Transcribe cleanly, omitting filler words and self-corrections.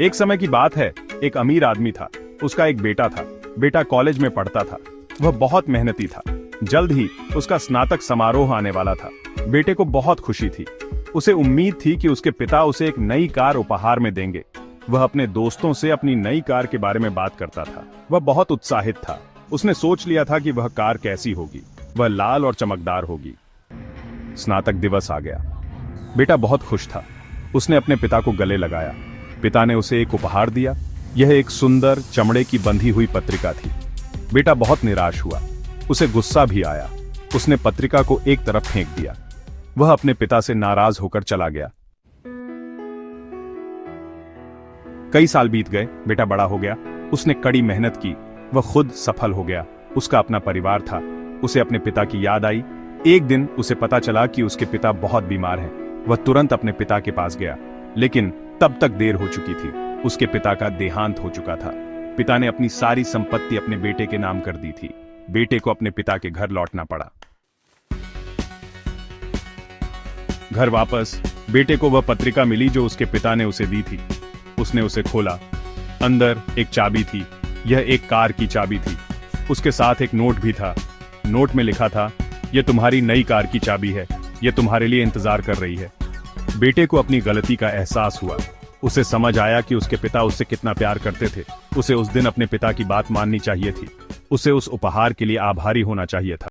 एक समय की बात है, एक अमीर आदमी था। उसका एक बेटा था। बेटा कॉलेज में पढ़ता था। वह बहुत मेहनती था। जल्द ही उसका स्नातक समारोह आने वाला था। बेटे को बहुत खुशी थी। उसे उम्मीद थी कि उसके पिता उसे एक नई कार उपहार में देंगे। वह अपने दोस्तों से अपनी नई कार के बारे में बात करता था। वह बहुत उत्साहित था। उसने सोच लिया था कि वह कार कैसी होगी। वह लाल और चमकदार होगी। स्नातक दिवस आ गया। बेटा बहुत खुश था। उसने अपने पिता को गले लगाया। पिता ने उसे एक उपहार दिया। यह एक सुंदर चमड़े की बंधी हुई पत्रिका थी। बेटा बहुत निराश हुआ। उसे गुस्सा भी आया। उसने पत्रिका को एक तरफ फेंक दिया। वह अपने पिता से नाराज होकर चला गया। कई साल बीत गए। बेटा बड़ा हो गया। उसने कड़ी मेहनत की। वह खुद सफल हो गया। उसका अपना परिवार था। उसे अपने पिता की याद आई। एक दिन उसे पता चला कि उसके पिता बहुत बीमार हैं। वह तुरंत अपने पिता के पास गया, लेकिन तब तक देर हो चुकी थी। उसके पिता का देहांत हो चुका था। पिता ने अपनी सारी संपत्ति अपने बेटे के नाम कर दी थी। बेटे को अपने पिता के घर लौटना पड़ा। घर वापस बेटे को वह पत्रिका मिली जो उसके पिता ने उसे दी थी। उसने उसे खोला। अंदर एक चाबी थी। यह एक कार की चाबी थी। उसके साथ एक नोट भी था। नोट में लिखा था, यह तुम्हारी नई कार की चाबी है। यह तुम्हारे लिए इंतजार कर रही है। बेटे को अपनी गलती का एहसास हुआ। उसे समझ आया कि उसके पिता उससे कितना प्यार करते थे। उसे उस दिन अपने पिता की बात माननी चाहिए थी। उसे उस उपहार के लिए आभारी होना चाहिए था।